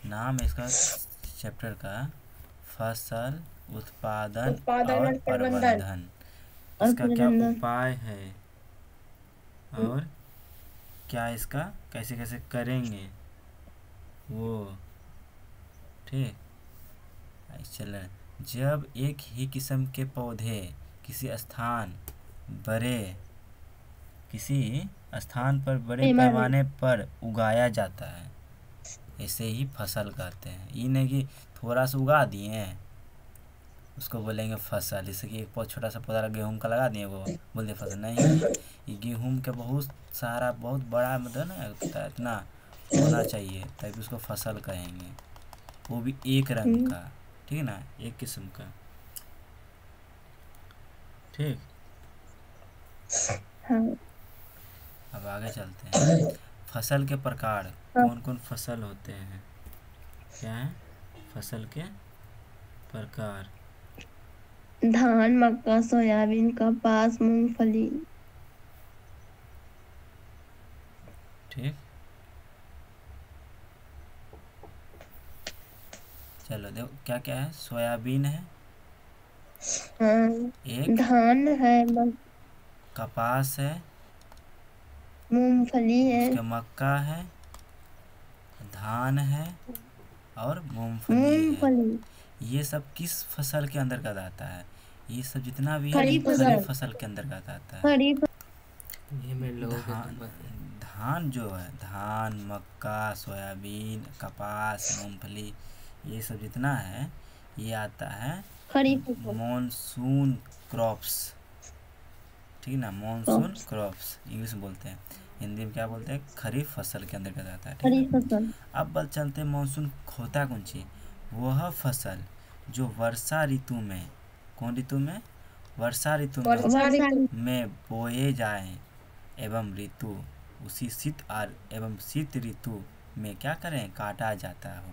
नाम है इसका चैप्टर का फसल उत्पादन उत्पादन और और प्रबंधन। प्रबंधन। और इसका क्या प्रबंधन। उपाय है और क्या इसका कैसे कैसे करेंगे वो। ठीक। चल, जब एक ही किस्म के पौधे किसी स्थान पर बड़े पैमाने पर उगाया जाता है, इसे ही फसल कहते हैं। ये नहीं कि थोड़ा सा उगा दिए उसको बोलेंगे फसल। जैसे कि एक छोटा सा पौधा गेहूं का लगा दिए वो बोल दिए फसल। नहीं, ये गेहूं के बहुत सारा बहुत बड़ा मतलब ना इतना होना चाहिए तभी उसको फसल कहेंगे, वो भी एक रंग का। ठीक है ना, एक किस्म का। ठीक। हाँ। अब आगे चलते हैं। फसल के प्रकार कौन कौन फसल होते हैं? क्या है फसल के प्रकार? धान, मक्का, सोयाबीन, कपास, मूंगफली। ठीक। चलो देखो क्या क्या है। सोयाबीन है हाँ। एक, धान है, कपास है, मूंगफली है। उसके मक्का है, धान है और मूंगफली है। मूंगफली ये सब किस फसल के अंतर्गत आता है? ये सब जितना भी है खरीफ खरीफ फसल। फसल के अंतर्गत आता है। खरीफ। ये मैं लोगों के तो धान धान जो है, धान, मक्का, सोयाबीन, कपास, मूंगफली, ये सब जितना है ये आता है खरीफ फसल। Monsoon crops. ठीक ना, मॉनसून क्रॉप्स इंग्लिश में बोलते हैं, हिंदी में क्या बोलते हैं? खरीफ फसल के अंतर्गत आता है। ठीक खरीफ है। फसल। अब बात चलते हैं मॉनसून होता कौन सी? वह फसल जो वर्षा ऋतु में, कौन ऋतु में? वर्षा ऋतु में बोए जाए एवं ऋतु उसी शीत ऋतु में क्या करें? काटा जाता हो,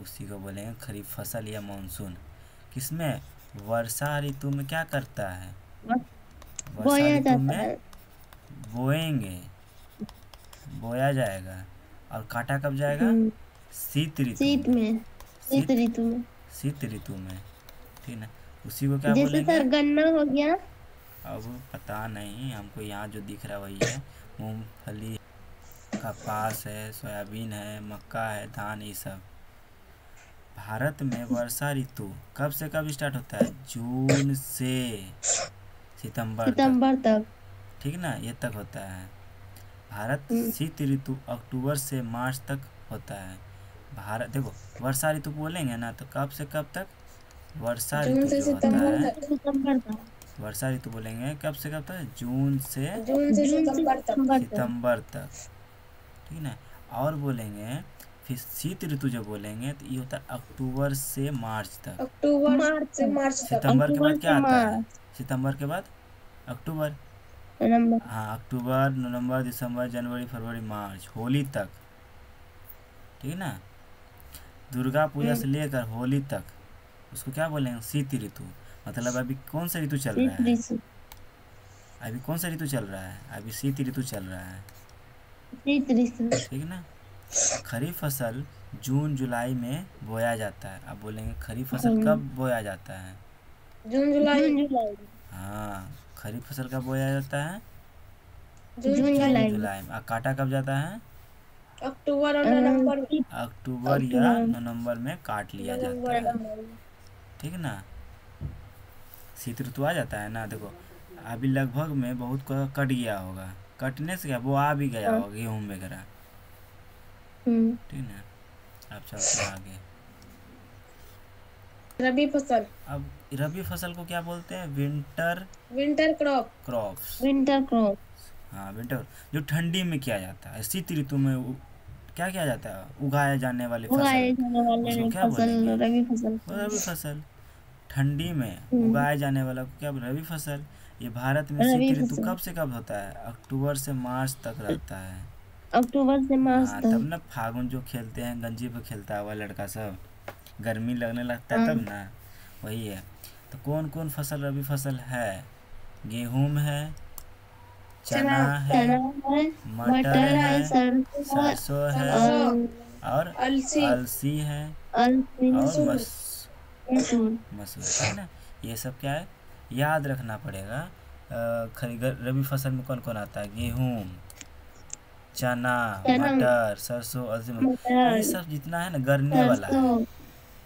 उसी को बोलेंगे खरीफ फसल या मानसून। किसमें? वर्षा ऋतु में क्या करता है? वर्षा बोया ऋतु जाता में है। बोएंगे, बोया जाएगा। और काटा कब जाएगा? शीत ऋतु शीत में। में। शीत ऋतु में। शीत ऋतु में। ठीक ना, उसी को क्या जैसे बोलेंगे? सर गन्ना हो गया। अब पता नहीं हमको, यहाँ जो दिख रहा वही है। मूंगफली, कपास है, सोयाबीन है, मक्का है, धान, ये सब। भारत में वर्षा ऋतु कब से कब स्टार्ट होता है? जून से सितंबर तक। ठीक ना, ये तक होता है। भारत शीत ऋतु अक्टूबर से मार्च तक होता है। भारत देखो, वर्षा ऋतु बोलेंगे ना तो कब से कब तक? वर्षा ऋतु जो होता है, सितंबर तक। वर्षा ऋतु बोलेंगे कब से कब तक? जून से सितंबर तक। ठीक ना। और बोलेंगे फिर शीत ऋतु जो बोलेंगे तो ये होता है अक्टूबर से मार्च तक। सितंबर के बाद क्या आता है? सितंबर के बाद अक्टूबर। हाँ, अक्टूबर, नवंबर, दिसंबर, जनवरी, फरवरी, मार्च, होली तक। ठीक ना। दुर्गा पूजा से लेकर होली तक उसको क्या बोलेंगे? शीत ऋतु। मतलब अभी कौन सा ऋतु चल रहा है? अभी कौन सा ऋतु चल रहा है? अभी शीत ऋतु चल रहा है। ठीक ना। खरीफ फसल जून जुलाई में बोया जाता है। अब बोलेंगे खरीफ फसल कब बोया जाता है? जून जुलाई। हाँ, खरीफ फसल कब बोया जाता है? जून जुलाई में। और काटा कब जाता है? अक्टूबर और नवंबर। अक्टूबर या नवंबर में काट लिया जाता है। ठीक ना। शीत ऋतु आ जाता है ना। देखो अभी लगभग में बहुत को कट गया होगा, कटने से क्या वो आ भी गया होगा गेहूँ वगैरह। ठीक ना। अब चलते हैं आगे। रबी फसल। अब रबी फसल को क्या बोलते हैं? Winter crops. हाँ, विंटर जो ठंडी में किया जाता है। शीत ऋतु में क्या किया जाता है? उगाए जाने वाली फसल, उसको क्या बोलेंगे? रबी फसल। ठंडी में उगाए जाने वाला को क्या? रबी फसल। ये भारत में शीत ऋतु कब से कब होता है? अक्टूबर से मार्च तक रहता है। अक्टूबर से मार्च हाँ, तक। तब ना फागुन जो खेलते हैं, गंजी पे खेलता हुआ लड़का सब, गर्मी लगने लगता है तब ना, वही है। तो कौन कौन फसल रबी फसल है? गेहूं है, चना है, मटर है, सरसों है, और अलसी, अलसी है अलसी, और मसूर, मसूर, मसूर है ना। ये सब क्या है, याद रखना पड़ेगा। रबी फसल में कौन कौन आता है, गेहूँ, चना, चना, मटर, सरसों, अलसी, ये मटर, सब जितना है ना गरने वाला है। सरसों,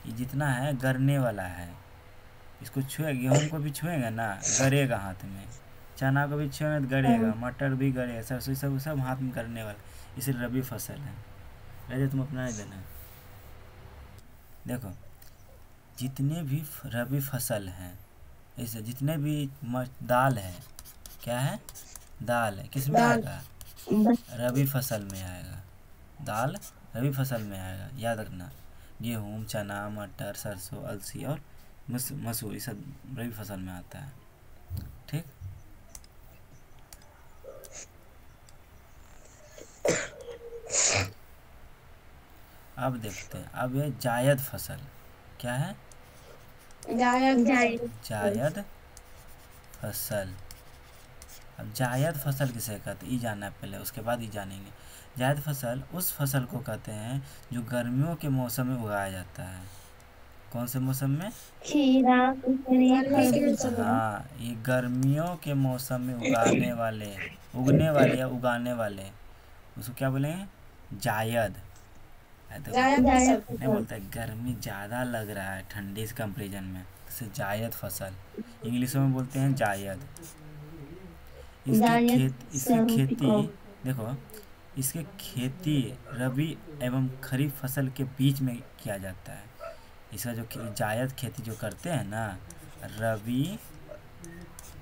ये जितना है गरने वाला है। इसको छुए, गेहूँ को भी छुएंगे ना गड़ेगा हाथ में, चना को भी छुएंगे तो गड़ेगा, मटर भी गड़ेगा, सरसों, सब सब हाथ में गरने वाला, इसे रबी फसल है। रजे तुम अपना नहीं देना। देखो जितने भी रबी फसल हैं, ऐसे जितने भी दाल है, क्या है, दाल है, किस में दाल, आएगा, रबी फसल में आएगा। दाल रबी फसल में आएगा, याद रखना। गेहूँ, चना, मटर, सरसों, अलसी और मसूर, ये सब रबी फसल में आता है। ठीक। अब देखते हैं, अब ये जायद फसल क्या है, जायद, जायद फसल। अब जायद फसल किसे कहते हैं, ये जानना है पहले, उसके बाद ये जानेंगे। जायद फसल उस फसल को कहते हैं जो गर्मियों के मौसम में उगाया जाता है। कौन से मौसम में, खीरा, ककड़ी, गर्मी के मौसम में, खरबूजा, हाँ, ये गर्मियों के मौसम में उगाने वाले, उगने वाले या उगाने वाले, उसको क्या बोलेंगे, जायद। तो जायद जायद फसल, नहीं फसल, बोलता है गर्मी ज़्यादा लग रहा है ठंडी से कंपेरिजन में, इसे जायद फसल, इंग्लिशों में बोलते हैं जायद। जायद इसकी खेती, सर्पिको, देखो इसके खेती रबी एवं खरीफ फसल के बीच में किया जाता है। इसका जो जायद खेती जो करते हैं ना, रबी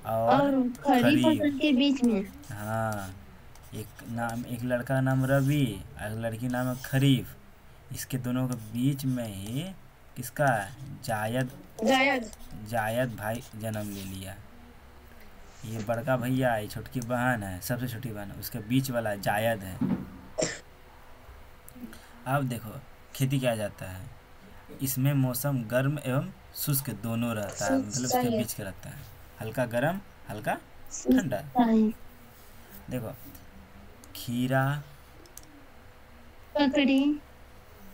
और और खरीफ खरीफ, फसल के बीच में, हाँ, एक लड़का का नाम रबी और एक लड़की नाम है खरीफ, इसके दोनों के बीच में ही किसका, जायद, जायद, जायद भाई जन्म ले लिया। ये बड़का भैया, ये छोटकी बहन है, सबसे छोटी बहन है, उसके बीच वाला जायद है। अब देखो खेती किया जाता है, इसमें मौसम गर्म एवं शुष्क दोनों रहता है, मतलब इसके सही है, बीच का रहता है, हल्का गर्म हल्का ठंडा। सही, देखो खीरा, ककड़ी,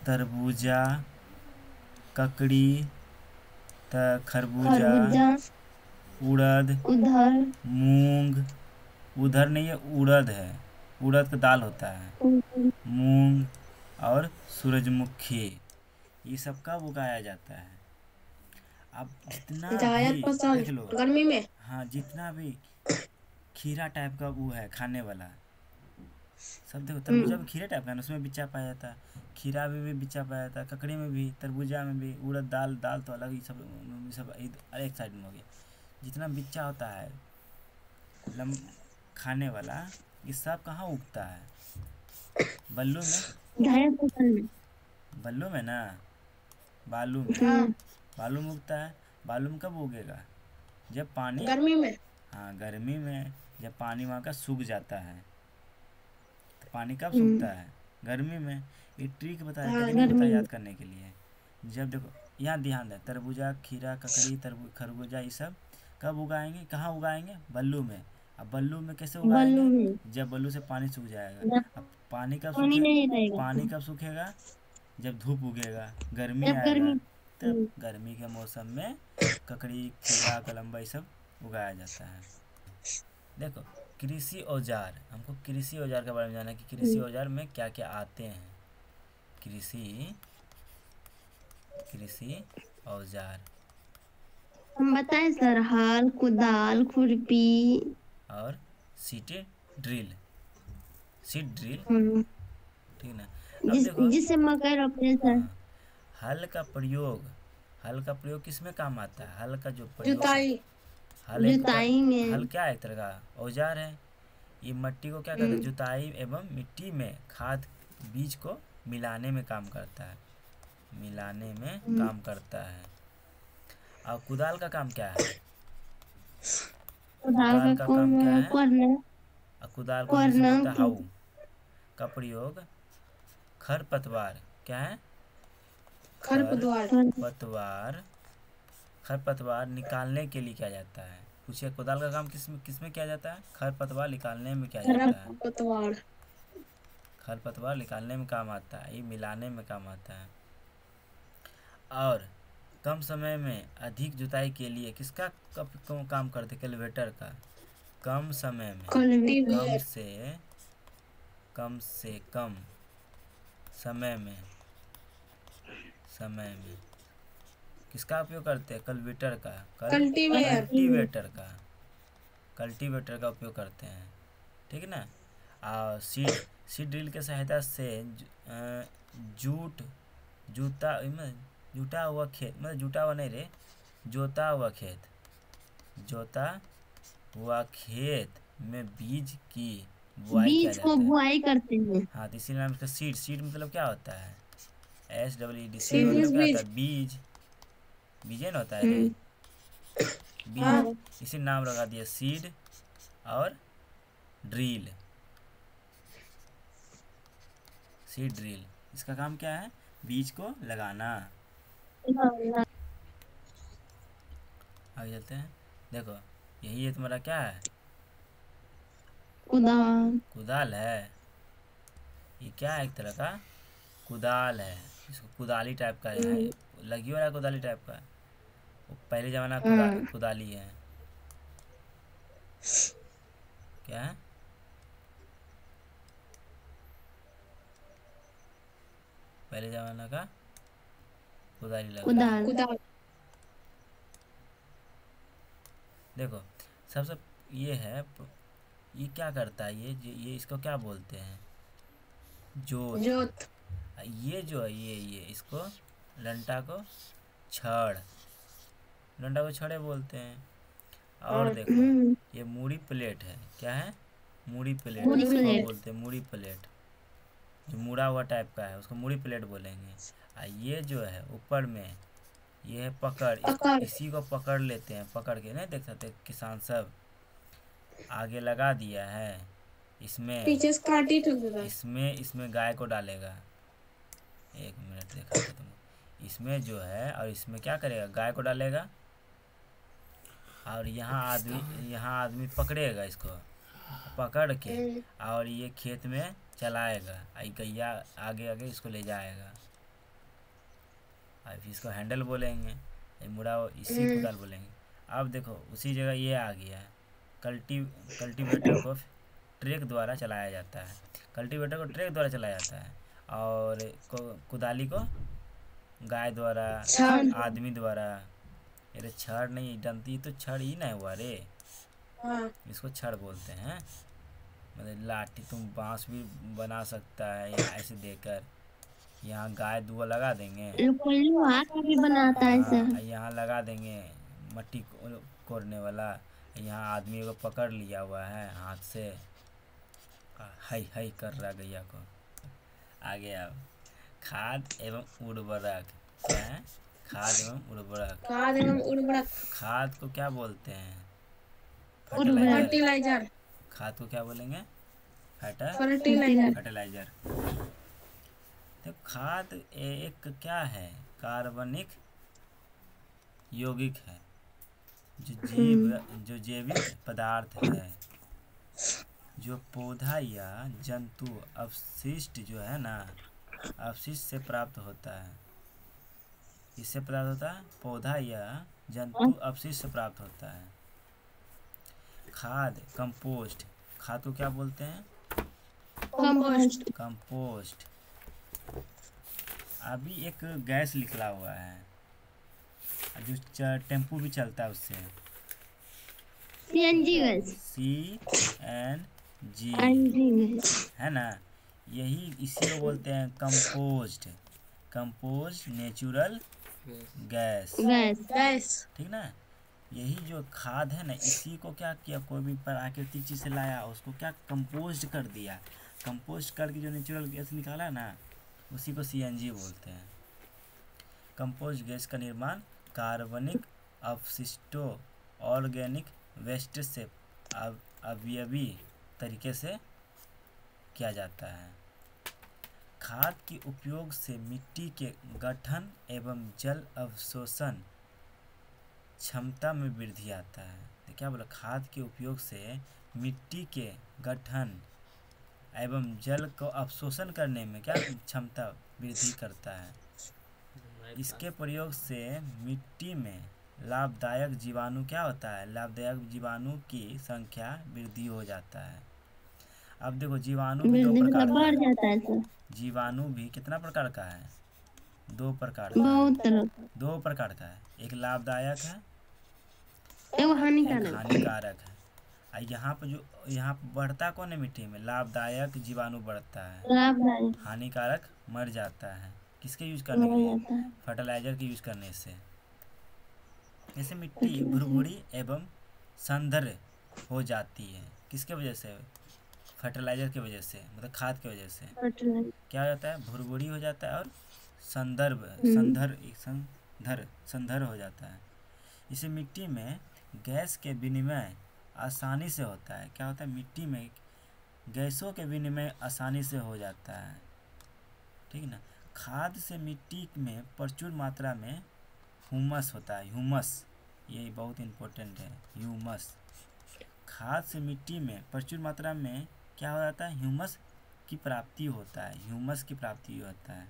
तरबूजा, ककड़ी, खरबूजा, खरबूजा, उड़द, उधर, मूंग, उधर नहीं है उड़द है, उड़द का दाल होता है, मूंग और सूरजमुखी, ये सब कब उगाया जाता है। अब जितना जायद भी फसल देख लो, गर्मी में, हाँ, जितना भी खीरा टाइप का वो है खाने वाला, सब देखो, तरबूजा भी खीरे टाइप का है ना, उसमें बिच्चा पाया जाता है, खीरा में भी बिच्चा पाया जाता है, ककड़ी में भी, तरबूजा में भी, उड़द दाल, दाल तो अलग ही, सब एक साइड में हो गया। जितना बिच्चा होता है खाने वाला, ये सब कहाँ उगता है, बल्लू में, जायद फसल में, बल्लू में ना, बालू में, हाँ, बालू में उगता है। बालू में कब उगेगा, जब पानी, गर्मी में, हाँ, गर्मी में, जब पानी वहाँ का सूख जाता है। तो पानी कब सूखता है, गर्मी में। ये ट्रिक बताया, हाँ, टेक्निक बताया गर्मी याद में, करने के लिए। जब देखो यहाँ ध्यान दें, तरबूजा, खीरा, ककड़ी, खरबूजा, ये सब कब उगाएंगे, कहाँ उगाएंगे, बल्लू में। अब बल्लू में कैसे बल्लू उगाएंगे, में, जब बल्लू से पानी सूख जाएगा। जब अब पानी कब पानी सूखे, नहीं रहेगा पानी तो, कब सूखेगा, जब धूप उगेगा, गर्मी जब आएगा, गर्मी, तब गर्मी के मौसम में ककड़ी, खीरा, कलम्बा, ये सब उगाया जाता है। देखो कृषि औजार, हमको कृषि औजार के बारे में जानना है कि कृषि औजार में क्या क्या आते हैं। कृषि कृषि औजार, हम बताएं सर, हल, कुदाल, खुरपी, और सीड ड्रिल, सीड ड्रिल, हम्म, ठीक ना। अब देखो, जिससे मकई रोपते सर, हाँ, हल का प्रयोग, हल का प्रयोग किस में काम आता है, हल का जो प्रयोग है, जुताई, जुताई हल में, क्या है, एक तरह का औजार है। ये मिट्टी को क्या करता है, जुताई एवं मिट्टी में खाद बीज को मिलाने में काम करता है, मिलाने में काम करता है। और कुदाल का काम क्या है, कुदाल कुदाल का का कौन काम क्या है, करना, और कुदाल को इंग्लिश में करना बोलता है हाउ। का प्रयोग खरपतवार, क्या है, खरपतवार, खरपतवार, खरपतवार निकालने के लिए किया जाता है। पूछिए कुदाल का काम किस में किया जाता है, खरपतवार निकालने में किया जाता है। खरपतवार, खरपतवार निकालने में काम आता है, ये मिलाने में काम आता है। और कम समय में अधिक जुताई के लिए किसका काम करते? कल्टीवेटर का। कम समय में कल्टीवेटर कम से कम समय में किसका उपयोग करते हैं? कल्टीवेटर का। कल्टीवेटर का उपयोग करते हैं, ठीक है ना। और सीड ड्रिल के सहायता से जोता हुआ खेत, मतलब जुटा हुआ नहीं रे, जोता हुआ खेत में बीज की बुआई किया बीज को जाता है। बुआई करते हैं। हाँ, तो इसीलिए नाम इसका सीड मतलब क्या होता है? SEED। सीड सीड मतलब क्या बीज। होता है? बीजे ना होता है रे, बीज। हाँ। इसी नाम लगा दिया सीड और ड्रिल। सीड ड्रिल इसका काम क्या है? बीज को लगाना। आगे चलते हैं। देखो यही है तुम्हारा क्या है? कुदाल है। ये क्या है? एक तरह का कुदाल है। इसको कुदाली टाइप का है, लगी हो रहा है कुदाली टाइप का। वो पहले ज़माना कुदाली है। क्या है? पहले ज़माना का कुदाली लगा है। कुदाल। देखो सबसे ये है, ये क्या करता है? ये इसको क्या बोलते हैं? जोत। ये जो है ये इसको डंडा को छड़े बोलते हैं। और देखो ये मूड़ी प्लेट है। क्या है? मूड़ी प्लेट। इसको बोलते हैं मूड़ी प्लेट। जो मुड़ा हुआ टाइप का है उसको मूड़ी प्लेट बोलेंगे। ये जो है ऊपर में ये है पकड़। इसी को पकड़ लेते हैं, पकड़ के नहीं देख सकते किसान सब आगे लगा दिया है। इसमें पीछे से काटी ठोकेगा। इसमें गाय को डालेगा। एक मिनट देखा था तुम। इसमें जो है और इसमें क्या करेगा? गाय को डालेगा। और यहाँ आदमी पकड़ेगा इसको, पकड़ के और ये खेत में चलाएगा। गैया आगे इसको ले जाएगा। अब इसको हैंडल बोलेंगे, मुड़ा इसी कुदाल बोलेंगे। अब देखो उसी जगह ये आ गया। कल्टीवेटर को ट्रैक द्वारा चलाया जाता है। और कुदाली को गाय द्वारा, आदमी द्वारा। अरे छड़ नहीं डंती, तो छड़ ही ना हुआ रे। इसको छड़ बोलते हैं। मतलब लाठी, तुम बांस भी बना सकता है यहाँ ऐसे देकर। यहाँ गाय दुआ लगा देंगे, भी बनाता है सर। यहाँ लगा देंगे मट्टी कोड़ने वाला। यहाँ आदमी को पकड़ लिया हुआ है हाथ से, हाई कर रहा गैया को। आगे अब खाद एवं उर्वरक। क्या है? खाद एवं उर्वरक। खाद को क्या बोलते हैं? फर्टिलाइजर। खाद को क्या बोलेंगे? फर्टिलाइजर। तो खाद एक क्या है? कार्बनिक यौगिक है, जो जैविक पदार्थ है, जो पौधा या जंतु अपशिष्ट जो है ना, अपशिष्ट से प्राप्त होता है। इससे प्राप्त होता है, पौधा या जंतु अपशिष्ट से प्राप्त होता है। खाद कंपोस्ट। खाद को क्या बोलते हैं? कंपोस्ट। अभी एक गैस निकला हुआ है जो टेम्पू भी चलता है उससे, CNG गैस। CNG है ना। इसी को बोलते हैं कंपोस्ट नेचुरल गैस। ठीक ना। यही जो खाद है ना, इसी को क्या किया, कोई भी प्राकृतिक चीज़ से लाया उसको क्या कंपोस्ट कर दिया। कंपोस्ट करके जो नेचुरल गैस निकाला ना, उसी को CNG बोलते हैं। कंपोस्ट गैस का निर्माण कार्बनिक अपशिष्टों, ऑर्गेनिक वेस्ट से अवयवी तरीके से किया जाता है। खाद के उपयोग से मिट्टी के गठन एवं जल अवशोषण क्षमता में वृद्धि आता है। तो क्या बोला? खाद के उपयोग से मिट्टी के गठन एवं जल को अवशोषण करने में क्या क्षमता वृद्धि करता है। इसके प्रयोग से मिट्टी में लाभदायक जीवाणु क्या होता है, लाभदायक जीवाणु की संख्या वृद्धि हो जाता है। अब देखो जीवाणु भी दो प्रकार का बढ़ है। जाता है सर। जीवाणु भी कितना प्रकार का है, दो प्रकार का है। बहुत तरह का। दो प्रकार का है, एक लाभदायक है, एगो एक हानिकारक। हानिकारक है। यहाँ पर जो यहाँ पर बढ़ता कौन है मिट्टी में, लाभदायक जीवाणु बढ़ता है, लाभदायक हानिकारक मर जाता है। किसके यूज करने मर के लिए, जाता है। फर्टिलाइजर के यूज करने से। जैसे मिट्टी भुरभुरी एवं संदर हो जाती है, किसके वजह से, फर्टिलाइजर की वजह से, मतलब खाद की वजह से क्या हो जाता है, भुरभुरी हो जाता है और संदर हो जाता है। इसे मिट्टी में गैस के विनिमय आसानी से होता है। क्या होता है, मिट्टी में गैसों के विनिमय आसानी से हो जाता है, ठीक ना। खाद से मिट्टी में प्रचुर मात्रा में ह्यूमस होता है, ह्यूमस, ये बहुत इम्पोर्टेंट है, ह्यूमस। खाद से मिट्टी में प्रचुर मात्रा में क्या हो जाता है, ह्यूमस की प्राप्ति होता है, ह्यूमस की प्राप्ति होता है।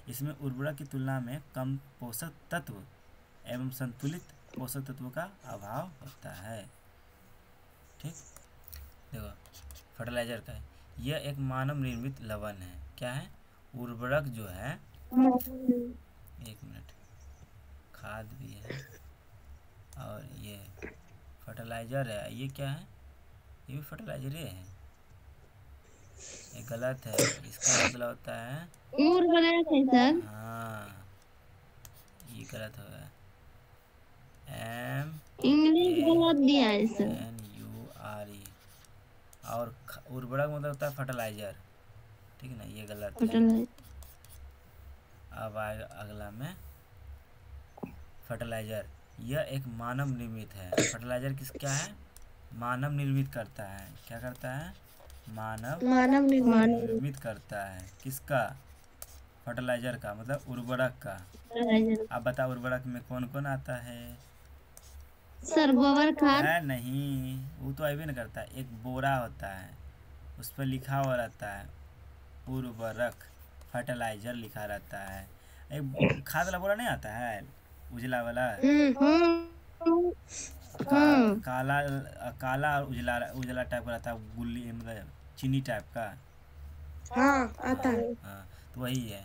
इसमें उर्वरक की तुलना में कम पोषक तत्व एवं संतुलित पोषक तत्वों का अभाव होता है, ठीक। देखो फर्टिलाइजर का है, यह एक मानव निर्मित लवण है। क्या है, उर्वरक जो है, एक मिनट, खाद भी है और ये फर्टिलाइजर है। ये क्या है, ये भी फर्टिलाइजर ही है, ये गलत है। इसका मतलब होता है, हाँ ये गलत हो गया, MANURE, और उर्वरक मतलब होता है फर्टिलाइजर, ठीक है ना, ये गलत है। अब आएगा अगला में फर्टिलाइजर, यह एक मानव निर्मित है। फर्टिलाइजर क्या है, मानव निर्मित करता है। क्या करता है, मानव निर्मित करता है। किसका, फर्टिलाइजर का, मतलब उर्वरक का। अब बता उर्वरक में कौन कौन आता है, सर गोबर खाद है नहीं, वो तो अभी नहीं करता। एक बोरा होता है, उस पर लिखा हुआ रहता है उर्वरक, फर्टिलाइजर लिखा रहता है। एक खाद वाला बोरा नहीं आता है, उजला वाला, काला काला और उजला उजला टाइप का रहता है, गुल्ली मतलब चीनी टाइप का। हाँ आता है। हाँ तो वही है।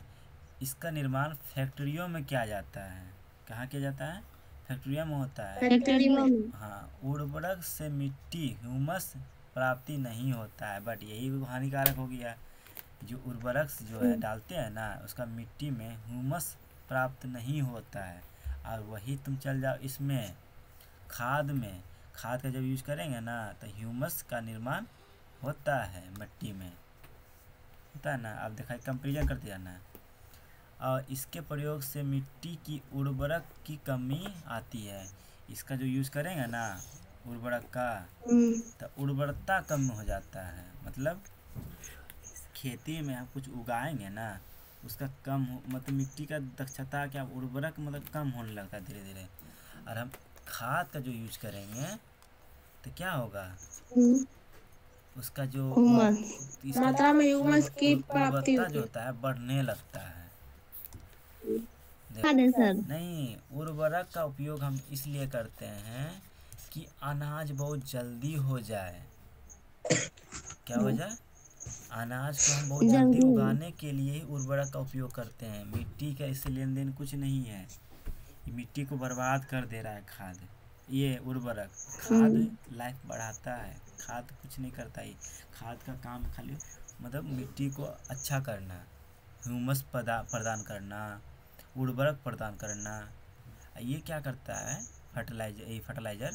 इसका निर्माण फैक्ट्रियों में किया जाता है। कहाँ किया जाता है, फैक्ट्रियों में होता है। फैक्ट्री में। हाँ, उर्वरक से मिट्टी ह्यूमस प्राप्ति नहीं होता है, बट यही हानिकारक हो गया। जो उर्वरक जो है डालते हैं ना, उसका मिट्टी में ह्यूमस प्राप्त नहीं होता है। और वही तुम चल जाओ इसमें खाद में, खाद का जब यूज करेंगे ना तो ह्यूमस का निर्माण होता है, मिट्टी में होता है ना। अब देखा कंपेरिजन करते जाना। और इसके प्रयोग से मिट्टी की उर्वरक की कमी आती है। इसका जो यूज़ करेंगे ना उर्वरक का, तो उर्वरता कम हो जाता है। मतलब खेती में आप कुछ उगाएंगे ना, उसका कम मतलब मिट्टी का दक्षता क्या, उर्वरक मतलब कम होने लगता है धीरे धीरे। और हम खाद का जो यूज करेंगे तो क्या होगा, उसका जो मात्रा में ह्यूमस की प्राप्ति उर्वरता जो होता है बढ़ने लगता है। नहीं, उर्वरक का उपयोग हम इसलिए करते हैं कि अनाज बहुत जल्दी हो जाए। क्या हो जाए, अनाज को हम बहुत जल्दी उगाने के लिए ही उर्वरक का उपयोग करते हैं। मिट्टी का इससे लेन देन कुछ नहीं है, मिट्टी को बर्बाद कर दे रहा है खाद। ये उर्वरक, खाद लाइफ बढ़ाता है, खाद कुछ नहीं करता। ही खाद का काम खाली मतलब मिट्टी को अच्छा करना, ह्यूमस प्रदान करना, उर्वरक प्रदान करना। ये क्या करता है, फर्टिलाइजर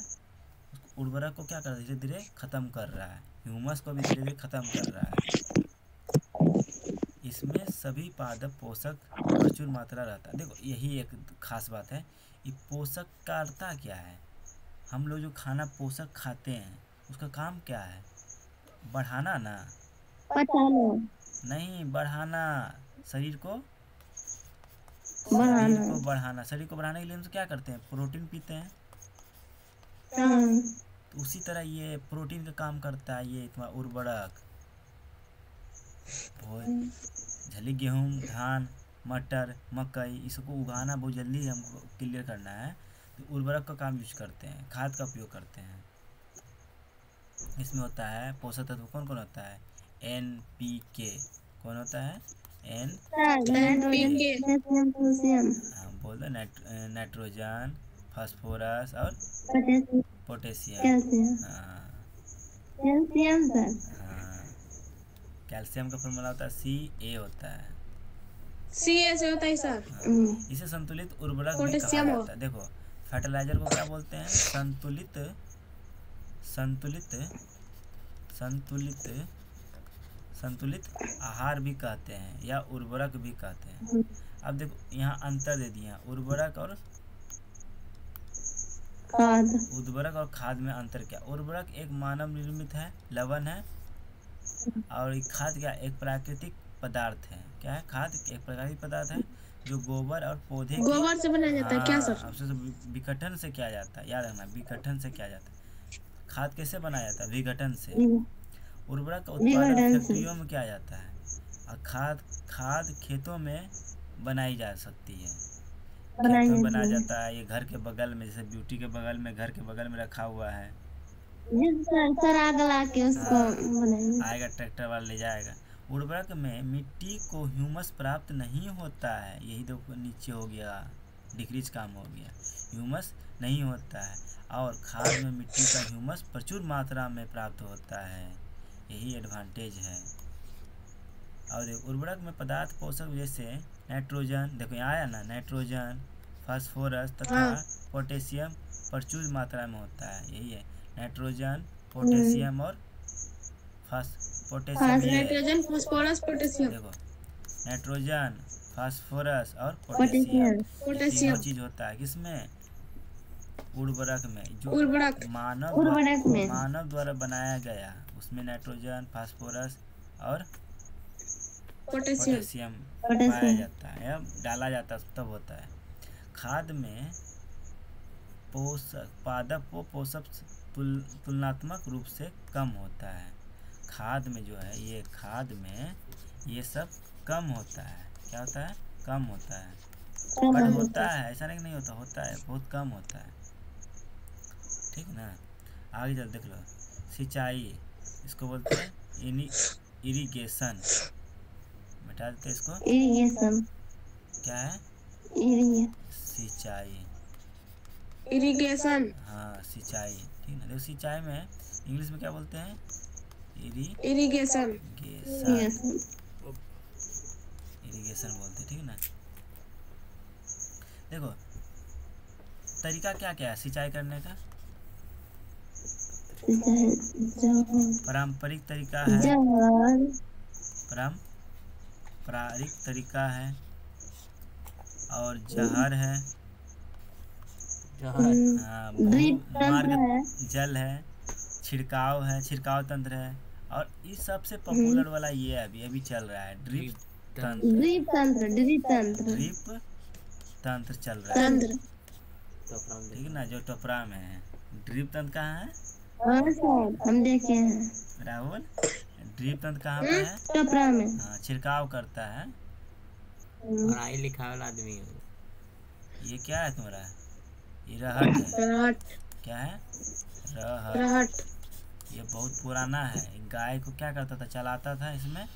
उर्वरक को क्या कर धीरे धीरे ख़त्म कर रहा है, ह्यूमस को भी धीरे धीरे ख़त्म कर रहा है। इसमें सभी पादप पोषक प्रचुर मात्रा रहता है। देखो यही एक खास बात है, ये पोषक का अर्थ क्या है। हम लोग जो खाना पोषक खाते हैं उसका काम क्या है, बढ़ाना ना, नहीं बढ़ाना, शरीर को बढ़ाना। शरीर को बढ़ाने के लिए हम क्या करते हैं, प्रोटीन पीते हैं। तो उसी तरह ये प्रोटीन का काम करता है, ये तुम्हारा उर्वरक। झली गेहूँ, धान, मटर, मकई इसको उगाना बहुत जल्दी हमको क्लियर करना है, तो उर्वरक का काम यूज करते हैं, खाद का उपयोग करते हैं। इसमें होता है पोषक तत्व कौन कौन होता है? NPK। कौन होता है? NPK। हाँ बोल दो, नाइट्रोजन, फास्फोरस और पोटेशियम। हाँ हाँ, कैल्शियम का फॉर्मूला होता है CA होता है। CA से होता है सर। हाँ, इसे संतुलित उर्वरक भी कहा जाता है। देखो फर्टिलाइजर को क्या बोलते हैं? संतुलित संतुलित संतुलित संतुलित आहार भी कहते हैं या उर्वरक भी कहते हैं। अब देखो यहाँ अंतर दे दिया, उर्वरक और खाद में अंतर क्या? उर्वरक एक मानव निर्मित है, लवण है, और खाद क्या? एक प्राकृतिक पदार्थ है। क्या है? खाद एक प्राकृतिक पदार्थ है जो गोबर और पौधे गोबर से बनाया जाता है क्या सर? अब विघटन से किया जाता है, याद रखना, विघटन से किया जाता है। खाद कैसे बनाया जाता है? विघटन से। उर्वरक का उत्पादन फैक्ट्रियों में किया जाता है, और खाद खेतों में बनाई जा सकती है, खेतों में बनाया जाता है। ये घर के बगल में, जैसे ब्यूटी के बगल में, घर के बगल में रखा हुआ है, आएगा ट्रैक्टर वाला ले जाएगा। उर्वरक में मिट्टी को ह्यूमस प्राप्त नहीं होता है, यही देखो नीचे हो गया, डिक्रीज काम हो गया, ह्यूमस नहीं होता है। और खाद में मिट्टी का ह्यूमस प्रचुर मात्रा में प्राप्त होता है, यही एडवांटेज है। और देखो उर्वरक में पदार्थ पोषक जैसे नाइट्रोजन, देखो यहाँ आया ना, नाइट्रोजन, फास्फोरस तथा पोटेशियम प्रचुर मात्रा में होता है, यही है नाइट्रोजन, पोटेशियम और नाइट्रोजन, फास्फोरस, पोटेशियम। देखो नाइट्रोजन, फास्फोरस और पोटेशियम तीनों चीज होता है किसमें? उर्वरक में, जो मानव द्वारा बनाया गया, उसमें नाइट्रोजन, फास्फोरस और पोटेशियम पाया जाता है, अब डाला जाता है तब होता है। खाद में पोषक तुलनात्मक रूप से कम होता है। खाद में जो है, ये खाद में ये सब कम होता है। क्या होता है? कम होता है, बट होता है, ऐसा नहीं होता, होता है, बहुत कम होता है, ठीक ना। आगे चल देख लो, सिंचाई, इसको बोलते हैं इरिगेशन, बता देते इसको, इरिगेशन क्या है? सिंचाई, इरिगेशन। हाँ सिंचाई, ठीक ना। देखो सिंचाई में इंग्लिश में क्या बोलते हैं? इरिगेशन बोलते हैं, ठीक ना। देखो तरीका क्या क्या है सिंचाई करने का? पारंपरिक तरीका है, पारंपरिक तरीका है, और जहर है, मार्ग जल है, छिड़काव तंत्र है, और इस सबसे पॉपुलर वाला ये अभी चल रहा है, ड्रिप तंत्र चल रहा है, ठीक ना, जो टोपरा में है। ड्रिप तंत्र कहाँ है? हम देखे हैं राहुल, ड्रिप तंत्र कहाँ पे है? टोपरा में। हाँ, छिड़काव करता है, पढ़ाई लिखा वाला आदमी है। ये क्या है तुम्हारा? ये रहट। क्या है? रहट। ये बहुत पुराना है। गाय को क्या करता था? चलाता था इसमें,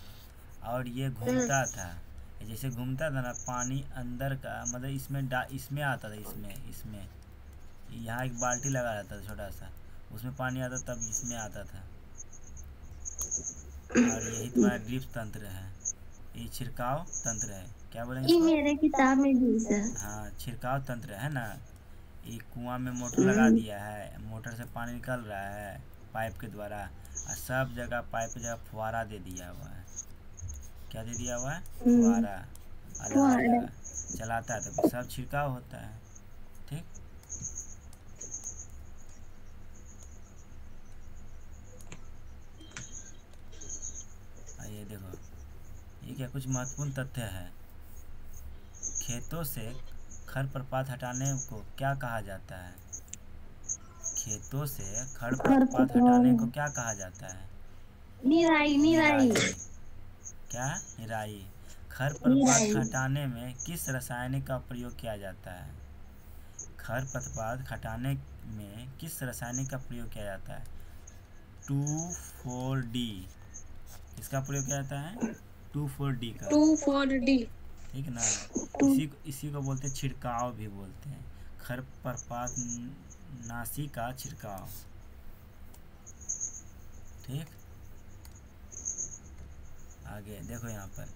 और ये घूमता था, जैसे घूमता था ना, पानी अंदर का, मतलब इसमें आता था, इसमें यहाँ एक बाल्टी लगा रहता था छोटा सा, उसमें पानी आता, तब इसमें आता था। और यही तुम्हारा ड्रिप तंत्र है, ये छिड़काव तंत्र है। क्या बोलेंगे? मेरे किताब में भी है। हाँ, छिड़काव तंत्र है ना। ये कुआं में मोटर लगा दिया है, मोटर से पानी निकल रहा है पाइप के द्वारा, और सब जगह पाइप की जगह फुहारा दे दिया हुआ है। क्या दे दिया हुआ है? फुहारा। अलग चलाता है तो सब छिड़काव होता है, ठीक। ये देखो, ये क्या कुछ महत्वपूर्ण तथ्य है। खेतों से खरपतवार हटाने को क्या कहा जाता है? खेतों से खरपतवार हटाने को क्या कहा जाता है? निराई। क्या? निराई। खरपतवार हटाने में किस रासायनिक का प्रयोग किया जाता है? खरपतवार हटाने में किस रासायनिक का प्रयोग किया जाता है? 2,4-D। किसका प्रयोग किया जाता है? 2,4-D का। 2,4-D। ठीक है ना? इसी को बोलते हैं छिड़काव भी बोलते हैं, खरपतवार नाशी का छिड़काव। ठीक, आगे देखो यहाँ पर